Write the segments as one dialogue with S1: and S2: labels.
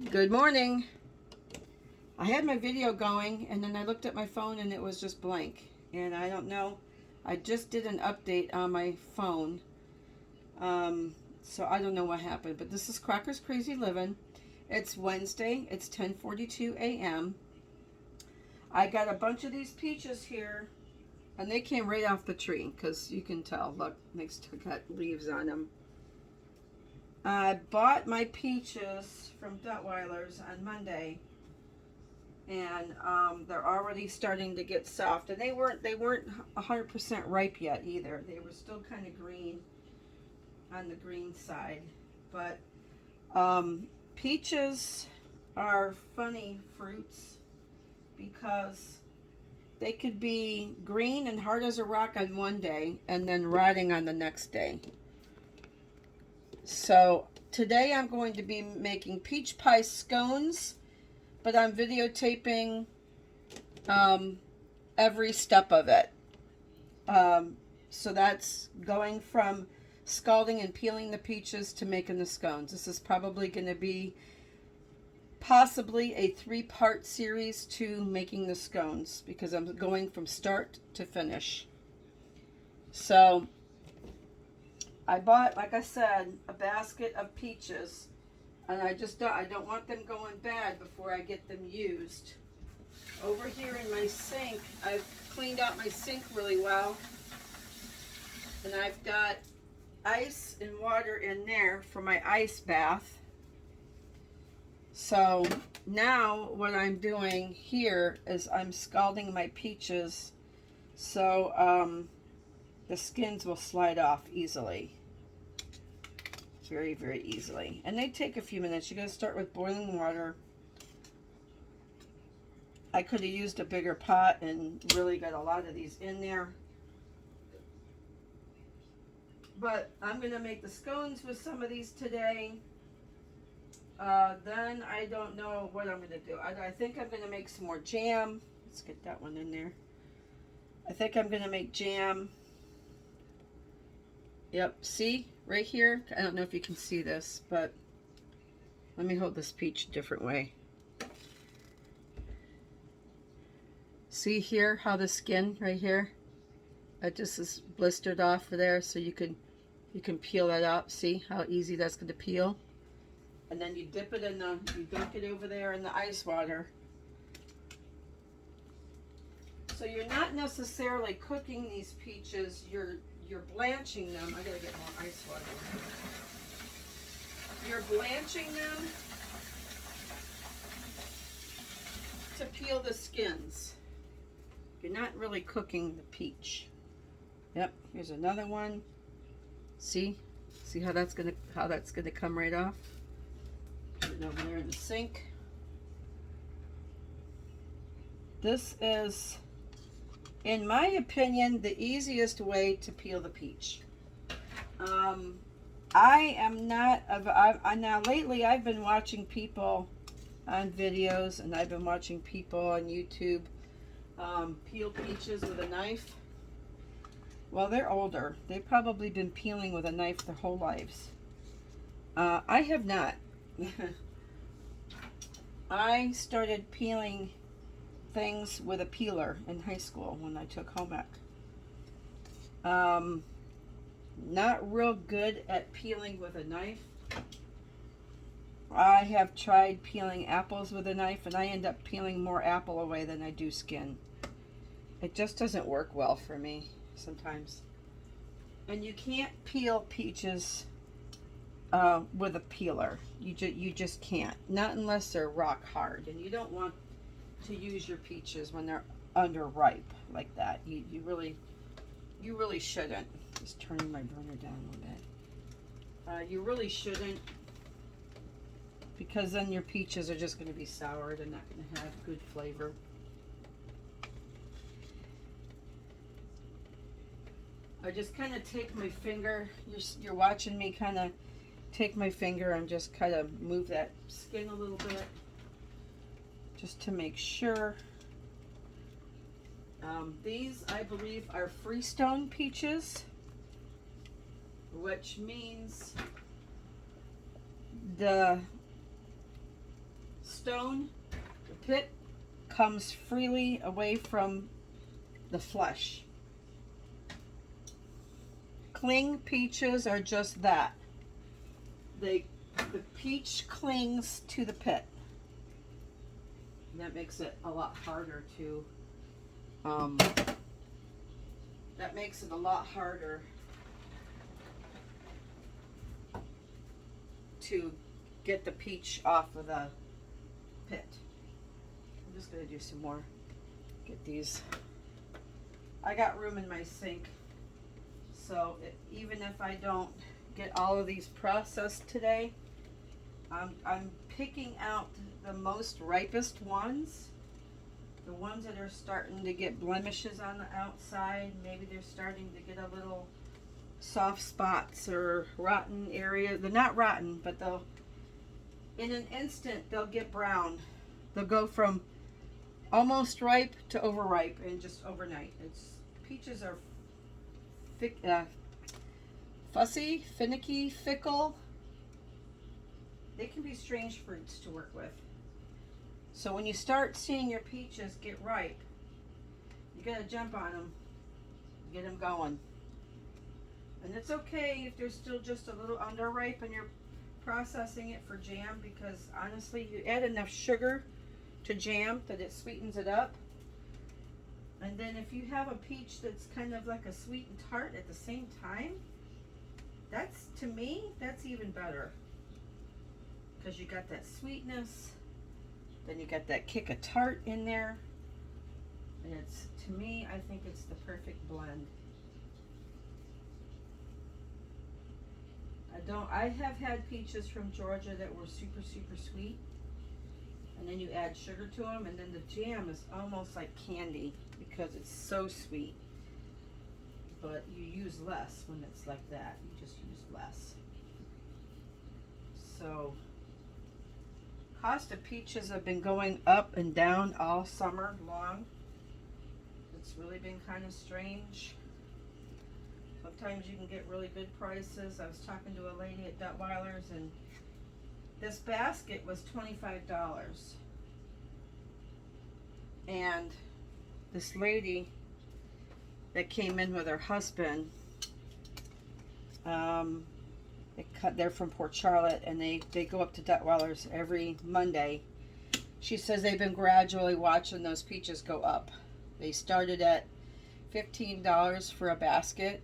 S1: Good morning. I had my video going and then I looked at my phone and it was just blank. And I don't know. I just did an update on my phone. So I don't know what happened. But this is Cracker's Crazy Living. It's Wednesday. It's 10:42 a.m. I got a bunch of these peaches here. And they came right off the tree because you can tell. Look, they still got leaves on them. I bought my peaches from Duttweiler's on Monday. And they're already starting to get soft, and they weren't 100% ripe yet either. They were still kind of green on the green side. But peaches are funny fruits because they could be green and hard as a rock on one day and then rotting on the next day. So today I'm going to be making peach pie scones, but I'm videotaping every step of it. So that's going from scalding and peeling the peaches to making the scones. This is probably going to be possibly a 3-part series to making the scones because I'm going from start to finish. So I bought, like I said, a basket of peaches. And I don't want them going bad before I get them used. Over here in my sink, I've cleaned out my sink really well. And I've got ice and water in there for my ice bath. So now what I'm doing here is I'm scalding my peaches so the skins will slide off easily. Very, very easily. And they take a few minutes. You're going to start with boiling water. I could have used a bigger pot and really got a lot of these in there. But I'm going to make the scones with some of these today. Then I don't know what I'm going to do. I think I'm going to make some more jam. Let's get that one in there. I think I'm going to make jam. Yep, see? Right here, I don't know if you can see this, but let me hold this peach a different way. See here how the skin right here, it just is blistered off of there, so you can peel that up. See how easy that's going to peel? And then you dip it in you dunk it over there in the ice water. So you're not necessarily cooking these peaches, you're blanching them. I gotta get more ice water. You're blanching them to peel the skins. You're not really cooking the peach. Yep, here's another one. See how that's gonna come right off. Put it over there in the sink. This is, in my opinion, the easiest way to peel the peach. Now lately I've been watching people on videos and I've been watching people on YouTube peel peaches with a knife. Well, they're older. They've probably been peeling with a knife their whole lives. I have not. I started peeling things with a peeler in high school when I took home ec. Not real good at peeling with a knife. I have tried peeling apples with a knife and I end up peeling more apple away than I do skin. It just doesn't work well for me sometimes. And you can't peel peaches with a peeler. You just can't. Not unless they're rock hard. And you don't want to use your peaches when they're underripe like that. You really shouldn't. Just turning my burner down a little bit. You really shouldn't, because then your peaches are just going to be sour. They're not going to have good flavor. I just kind of take my finger. You're watching me kind of take my finger and just kind of move that skin a little bit, just to make sure. These, I believe, are Freestone peaches, which means the stone, the pit comes freely away from the flesh. Cling peaches are just that. The peach clings to the pit. And that makes it a lot harder to get the peach off of the pit. I'm just gonna do some more. Get these. I got room in my sink, so even if I don't get all of these processed today, I'm picking out the most ripest ones, the ones that are starting to get blemishes on the outside. Maybe they're starting to get a little soft spots or rotten area. They're not rotten, but they'll, in an instant, they'll get brown. They'll go from almost ripe to overripe in just overnight. Peaches are fussy, finicky, fickle. They can be strange fruits to work with. So when you start seeing your peaches get ripe, you gotta jump on them, get them going. And it's okay if they're still just a little underripe and you're processing it for jam, because honestly, you add enough sugar to jam that it sweetens it up. And then if you have a peach that's kind of like a sweet and tart at the same time, to me, that's even better. Because you got that sweetness, then you got that kick of tart in there. And to me, I think it's the perfect blend. I have had peaches from Georgia that were super, super sweet. And then you add sugar to them, and then the jam is almost like candy because it's so sweet. But you use less when it's like that. You just use less. So, cost of peaches have been going up and down all summer long. It's really been kind of strange. Sometimes you can get really good prices. I was talking to a lady at Duttweiler's, and this basket was $25. And this lady that came in with her husband, they're from Port Charlotte, and they go up to Duttweiler's every Monday. She says they've been gradually watching those peaches go up. They started at $15 for a basket,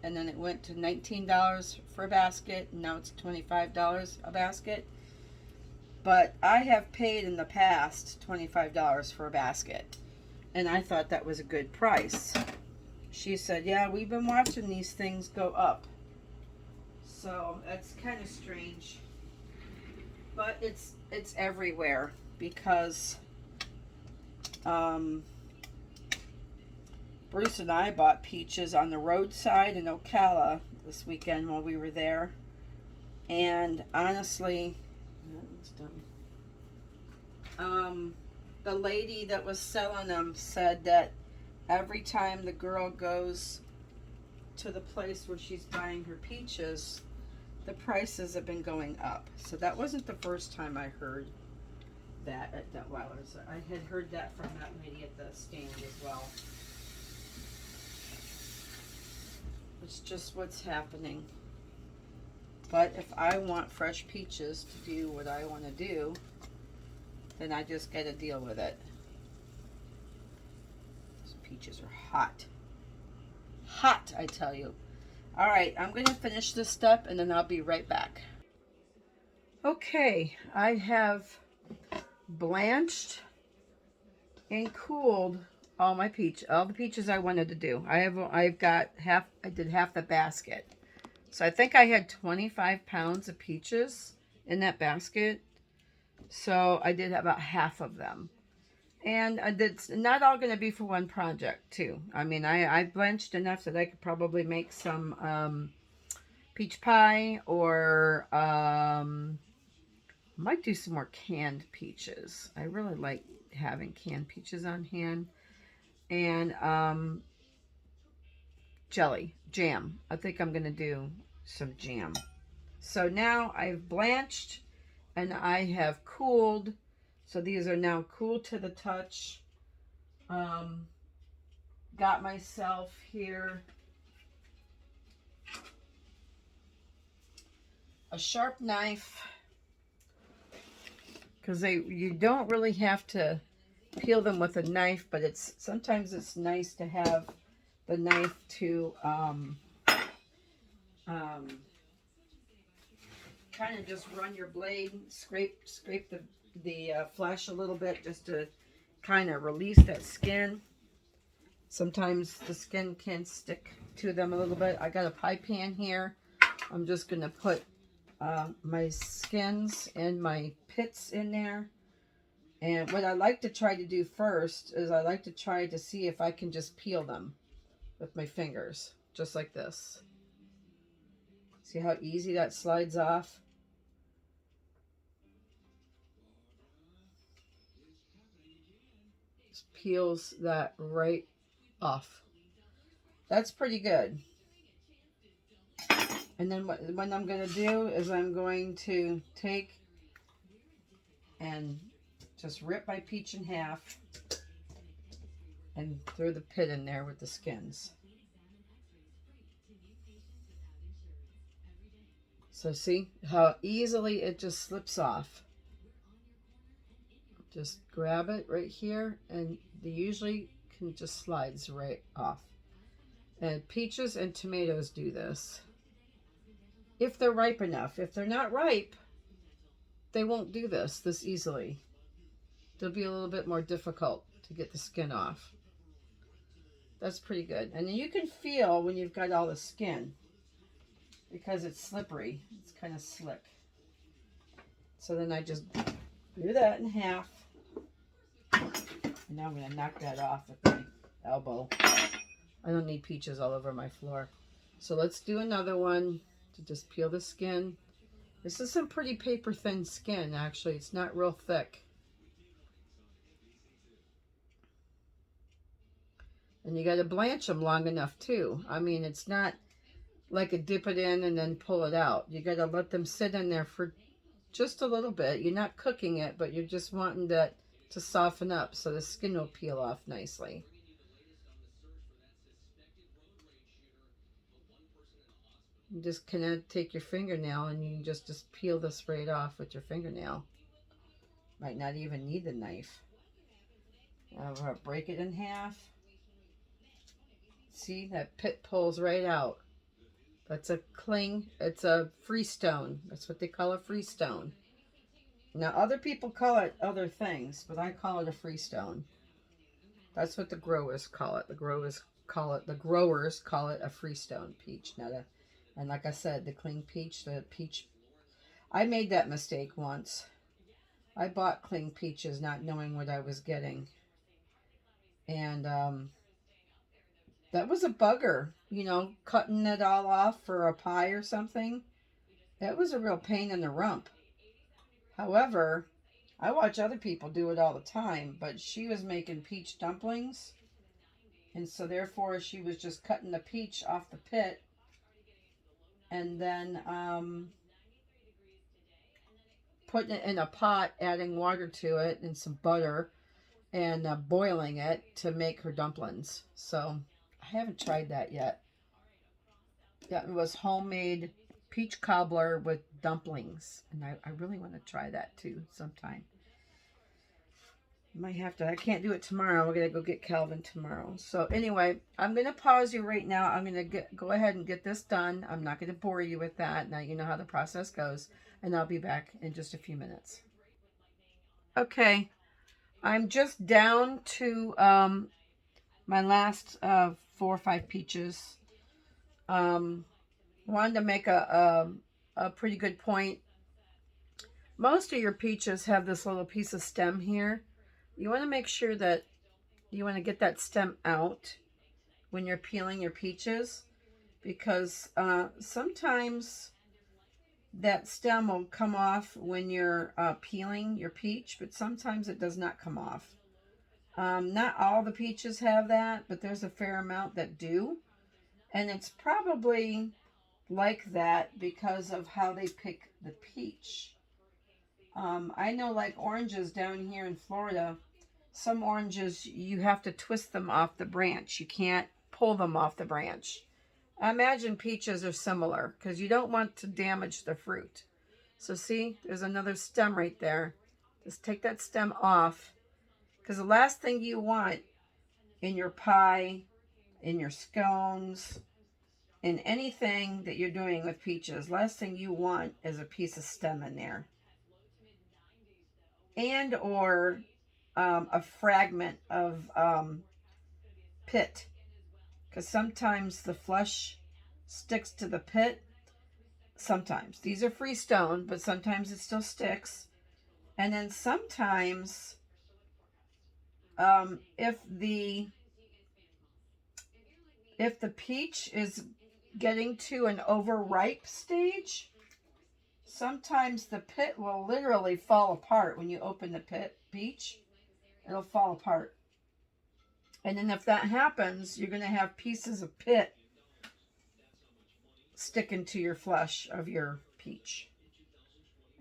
S1: and then it went to $19 for a basket, and now it's $25 a basket. But I have paid in the past $25 for a basket, and I thought that was a good price. She said, yeah, we've been watching these things go up. So that's kind of strange. But it's everywhere, because Bruce and I bought peaches on the roadside in Ocala this weekend while we were there. And honestly, the lady that was selling them said that every time the girl goes to the place where she's buying her peaches, the prices have been going up. So that wasn't the first time I heard that at Duttweiler's. I had heard that from that lady at the stand as well. It's just what's happening. But if I want fresh peaches to do what I want to do, then I just got to deal with it. These peaches are hot. Hot, I tell you. All right, I'm going to finish this step, and then I'll be right back. Okay, I have blanched and cooled all the peaches I wanted to do. I did half the basket. So I think I had 25 pounds of peaches in that basket. So I did about half of them. And it's not all going to be for one project, too. I mean, I blanched enough that I could probably make some peach pie, or might do some more canned peaches. I really like having canned peaches on hand. And jam. I think I'm going to do some jam. So now I've blanched and I have cooled So these are now cool to the touch. Got myself here a sharp knife, because you don't really have to peel them with a knife, but sometimes it's nice to have the knife to kind of just run your blade, scrape the flesh a little bit, just to kind of release that skin. Sometimes the skin can stick to them a little bit. I got a pie pan here. I'm just gonna put my skins and my pits in there. And what I like to try to do first is I like to try to see if I can just peel them with my fingers, just like this. See how easy that slides off? Just peels that right off. That's pretty good. And then what I'm going to do is I'm going to take and just rip my peach in half and throw the pit in there with the skins. So see how easily it just slips off. Just grab it right here, and they usually can just slides right off. And peaches and tomatoes do this. If they're ripe enough. If they're not ripe, they won't do this easily. They'll be a little bit more difficult to get the skin off. That's pretty good. And then you can feel when you've got all the skin, because it's slippery. It's kind of slick. So then I just do that in half. And now I'm going to knock that off with my elbow. I don't need peaches all over my floor. So let's do another one to just peel the skin. This is some pretty paper thin skin, actually. It's not real thick. And you got to blanch them long enough too. I mean, it's not like a dip it in and then pull it out. You got to let them sit in there for just a little bit. You're not cooking it, but you're just wanting that to soften up so the skin will peel off nicely. You just kind of take your fingernail and you just peel this right off with your fingernail. Might not even need the knife. I'm going to break it in half. See, that pit pulls right out. That's a cling. It's a freestone. That's what they call a freestone. Now, other people call it other things, but I call it a freestone. That's what the growers call it. The growers call it a freestone peach, not a. And like I said, the cling peach, I made that mistake once. I bought cling peaches not knowing what I was getting. And that was a bugger, cutting it all off for a pie or something. That was a real pain in the rump. However, I watch other people do it all the time, but she was making peach dumplings. And so therefore she was just cutting the peach off the pit and then putting it in a pot, adding water to it and some butter, and boiling it to make her dumplings. So I haven't tried that yet. That was homemade peach cobbler with dumplings, and I really want to try that too sometime. Might have to. I can't do it tomorrow. We're gonna go get Calvin tomorrow. So anyway, I'm gonna pause you right now. I'm gonna go ahead and get this done. I'm not gonna bore you with that. Now you know how the process goes, and I'll be back in just a few minutes. Okay, I'm just down to my last 4 or 5 peaches. Wanted to make a pretty good point. Most of your peaches have this little piece of stem here. You want to make sure that you want to get that stem out when you're peeling your peaches, because sometimes that stem will come off when you're peeling your peach, but sometimes it does not come off. Not all the peaches have that, but there's a fair amount that do. And it's probably like that because of how they pick the peach. I know like oranges down here in Florida, some oranges you have to twist them off the branch. You can't pull them off the branch. I imagine peaches are similar because you don't want to damage the fruit. So see, there's another stem right there. Just take that stem off because the last thing you want in your pie, in your scones, in anything that you're doing with peaches, last thing you want is a piece of stem in there. And or a fragment of pit. Because sometimes the flesh sticks to the pit. Sometimes. These are freestone, but sometimes it still sticks. And then sometimes if the peach is getting to an overripe stage, sometimes the pit will literally fall apart when you open the peach. It'll fall apart. And then if that happens, you're going to have pieces of pit sticking to your flesh of your peach.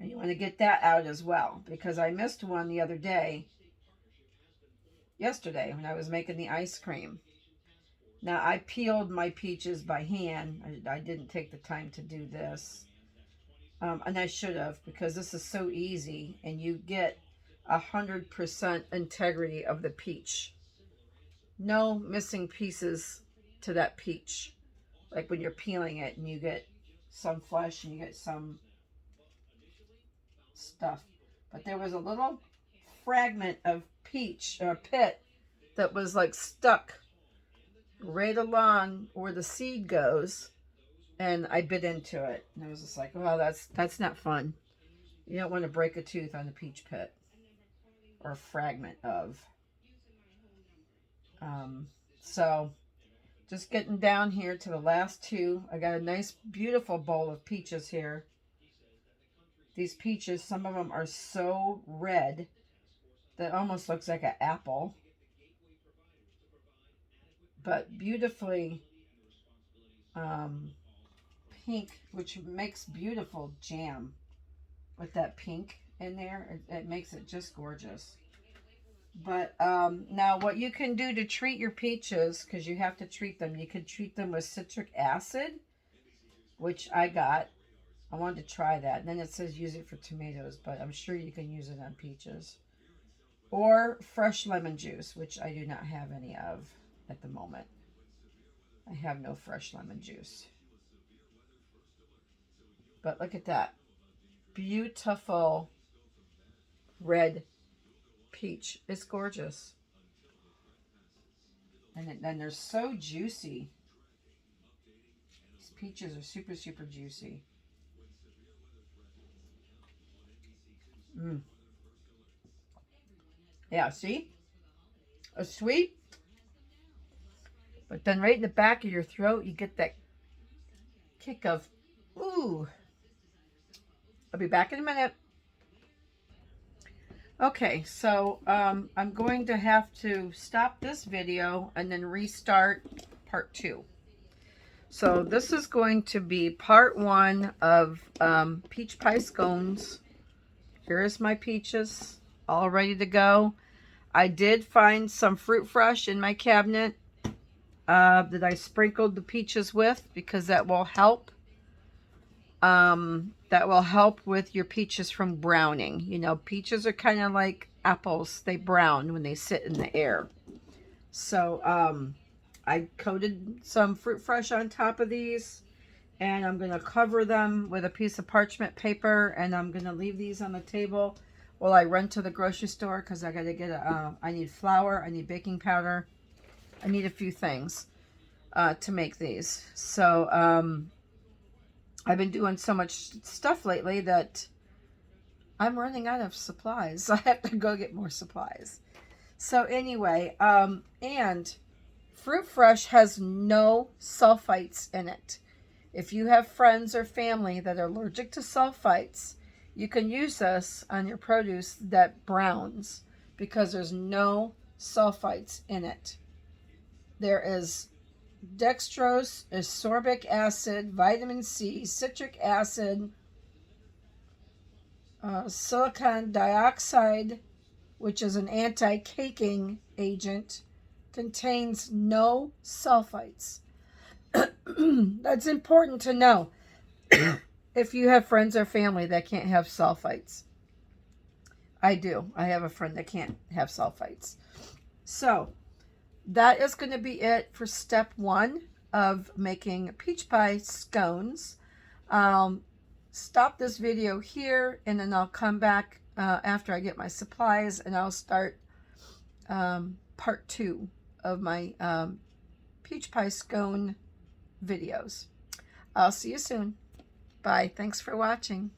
S1: And you want to get that out as well, because I missed one the other day, yesterday, when I was making the ice cream. Now, I peeled my peaches by hand. I didn't take the time to do this. And I should have, because this is so easy, and you get 100% integrity of the peach. No missing pieces to that peach. Like when you're peeling it and you get some flesh and you get some stuff. But there was a little fragment of peach or pit that was like stuck right along where the seed goes, and I bit into it. And I was just like, well, that's not fun. You don't want to break a tooth on the peach pit or a fragment of. So just getting down here to the last two. I got a nice, beautiful bowl of peaches here. These peaches, some of them are so red that almost looks like an apple. But beautifully pink, which makes beautiful jam with that pink in there. It makes it just gorgeous. But now what you can do to treat your peaches, because you have to treat them, you can treat them with citric acid, which I got. I wanted to try that. And then it says use it for tomatoes, but I'm sure you can use it on peaches. Or fresh lemon juice, which I do not have any of at the moment. I have no fresh lemon juice. But look at that. Beautiful red peach. It's gorgeous. And then they're so juicy. These peaches are super, super juicy. Yeah, see? A sweet. But then right in the back of your throat, you get that kick of, ooh. I'll be back in a minute. Okay, so I'm going to have to stop this video and then restart part 2. So this is going to be part 1 of peach pie scones. Here's my peaches, all ready to go. I did find some Fruit Fresh in my cabinet that I sprinkled the peaches with, because that will help. That will help with your peaches from browning. You know, peaches are kind of like apples. They brown when they sit in the air. So I coated some Fruit Fresh on top of these, and I'm going to cover them with a piece of parchment paper, and I'm going to leave these on the table while I run to the grocery store, because I got to get I need flour, I need baking powder, I need a few things to make these. So I've been doing so much stuff lately that I'm running out of supplies. So I have to go get more supplies. So anyway, and Fruit Fresh has no sulfites in it. If you have friends or family that are allergic to sulfites, you can use this on your produce that browns, because there's no sulfites in it. There is dextrose, ascorbic acid, vitamin C, citric acid, silicon dioxide, which is an anti-caking agent, contains no sulfites. That's important to know if you have friends or family that can't have sulfites. I do. I have a friend that can't have sulfites. So that is going to be it for step 1 of making peach pie scones. Stop this video here, and then I'll come back after I get my supplies, and I'll start part 2 of my peach pie scone videos. I'll see you soon. Bye. Thanks for watching.